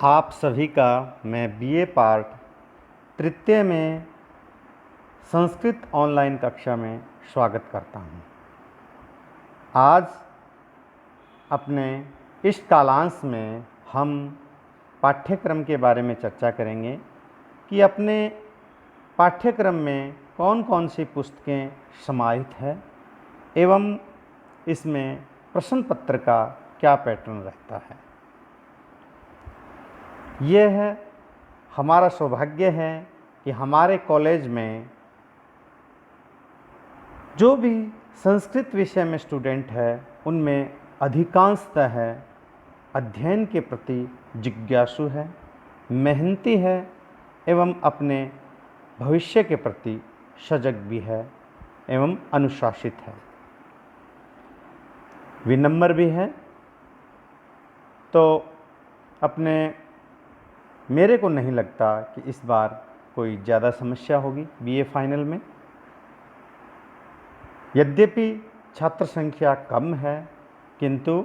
आप सभी का मैं बीए पार्ट तृतीय में संस्कृत ऑनलाइन कक्षा में स्वागत करता हूं। आज अपने इस कालांश में हम पाठ्यक्रम के बारे में चर्चा करेंगे कि अपने पाठ्यक्रम में कौन कौन सी पुस्तकें समाहित है एवं इसमें प्रश्न पत्र का क्या पैटर्न रहता है। यह हमारा सौभाग्य है कि हमारे कॉलेज में जो भी संस्कृत विषय में स्टूडेंट है उनमें अधिकांशतः अध्ययन के प्रति जिज्ञासु है, मेहनती है एवं अपने भविष्य के प्रति सजग भी है एवं अनुशासित है, विनम्र भी है। तो अपने मेरे को नहीं लगता कि इस बार कोई ज़्यादा समस्या होगी बीए फाइनल में। यद्यपि छात्र संख्या कम है किंतु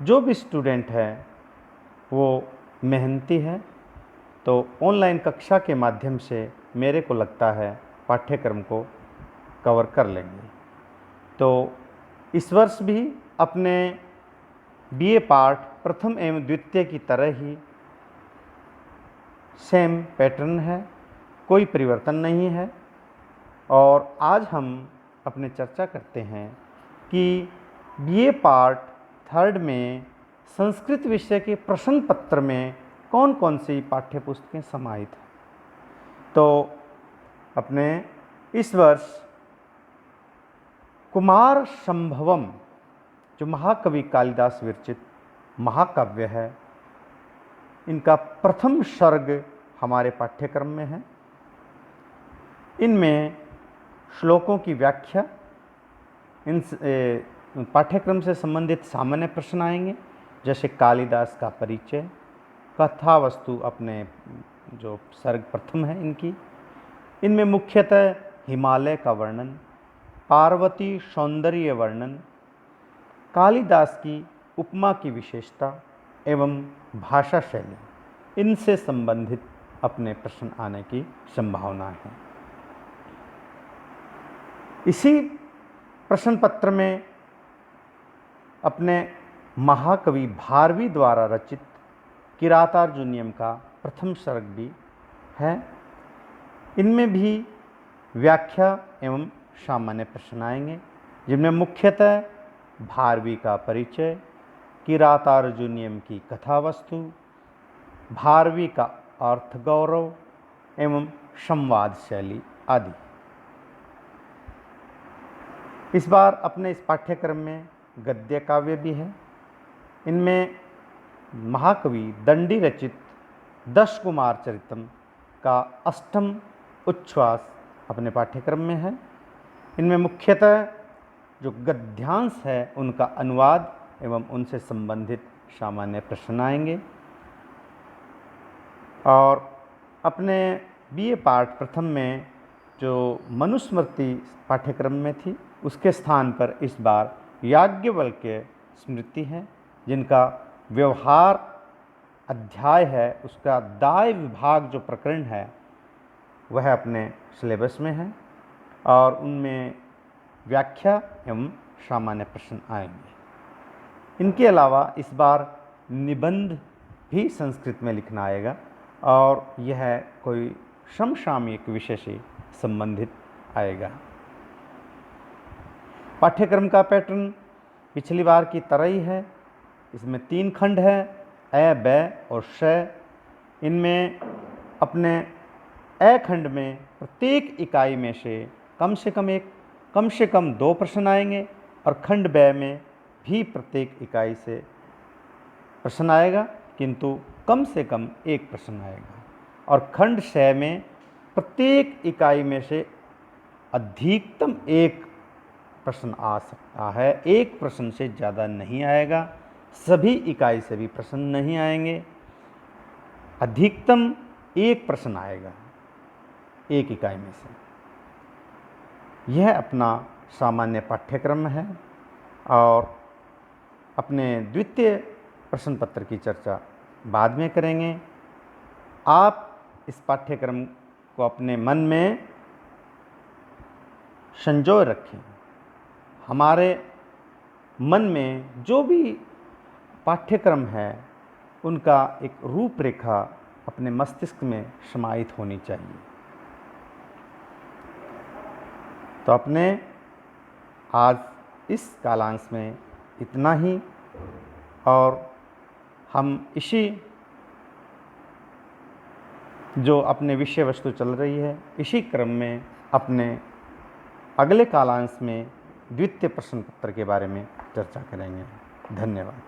जो भी स्टूडेंट है वो मेहनती है, तो ऑनलाइन कक्षा के माध्यम से मेरे को लगता है पाठ्यक्रम को कवर कर लेंगे। तो इस वर्ष भी अपने बीए पार्ट प्रथम एवं द्वितीय की तरह ही सेम पैटर्न है, कोई परिवर्तन नहीं है। और आज हम अपने चर्चा करते हैं कि बीए पार्ट थर्ड में संस्कृत विषय के प्रश्न पत्र में कौन कौन सी पाठ्य पुस्तकें समाहित हैं। तो अपने इस वर्ष कुमार संभवम जो महाकवि कालिदास विरचित महाकाव्य है, इनका प्रथम सर्ग हमारे पाठ्यक्रम में है। इनमें श्लोकों की व्याख्या, इन पाठ्यक्रम से संबंधित सामान्य प्रश्न आएंगे, जैसे कालिदास का परिचय, कथा वस्तु अपने जो सर्ग प्रथम है इनकी। इनमें मुख्यतः हिमालय का वर्णन, पार्वती सौंदर्य वर्णन, कालिदास की उपमा की विशेषता एवं भाषा शैली, इनसे संबंधित अपने प्रश्न आने की संभावना है। इसी प्रश्न पत्र में अपने महाकवि भारवी द्वारा रचित किरातार्जुनीयम का प्रथम सर्ग भी है। इनमें भी व्याख्या एवं सामान्य प्रश्न आएंगे, जिनमें मुख्यतः भारवी का परिचय, किरातार्जुनीयम की कथा वस्तु, भारवी का अर्थ गौरव एवं संवाद शैली आदि। इस बार अपने इस पाठ्यक्रम में गद्य काव्य भी है। इनमें महाकवि दंडी रचित 10 कुमार चरितम का अष्टम उच्छ्वास अपने पाठ्यक्रम में है। इनमें मुख्यतः जो गद्यांश है उनका अनुवाद एवं उनसे संबंधित सामान्य प्रश्न आएंगे। और अपने बीए पार्ट प्रथम में जो मनुस्मृति पाठ्यक्रम में थी, उसके स्थान पर इस बार याज्ञवल्क्य स्मृति है, जिनका व्यवहार अध्याय है, उसका दाय विभाग जो प्रकरण है वह अपने सिलेबस में है और उनमें व्याख्या एवं सामान्य प्रश्न आएंगे। इनके अलावा इस बार निबंध भी संस्कृत में लिखना आएगा और यह कोई समसामयिक विषय से संबंधित आएगा। पाठ्यक्रम का पैटर्न पिछली बार की तरह ही है। इसमें 3 खंड है, अ, ब और श। इनमें अपने अ खंड में प्रत्येक इकाई में से कम से कम 2 प्रश्न आएंगे और खंड ब में भी प्रत्येक इकाई से प्रश्न आएगा, किंतु कम से कम 1 प्रश्न आएगा। और खंड 6 में प्रत्येक इकाई में से अधिकतम 1 प्रश्न आ सकता है, 1 प्रश्न से ज़्यादा नहीं आएगा। सभी इकाई से भी प्रश्न नहीं आएंगे, अधिकतम 1 प्रश्न आएगा 1 इकाई में से। यह अपना सामान्य पाठ्यक्रम है और अपने द्वितीय प्रश्न पत्र की चर्चा बाद में करेंगे। आप इस पाठ्यक्रम को अपने मन में संजोए रखें। हमारे मन में जो भी पाठ्यक्रम है उनका एक रूपरेखा अपने मस्तिष्क में समाहित होनी चाहिए। तो अपने आज इस कालांश में इतना ही, और हम इसी जो अपने विषय वस्तु चल रही है इसी क्रम में अपने अगले कालांश में द्वितीय प्रश्न पत्र के बारे में चर्चा करेंगे। धन्यवाद।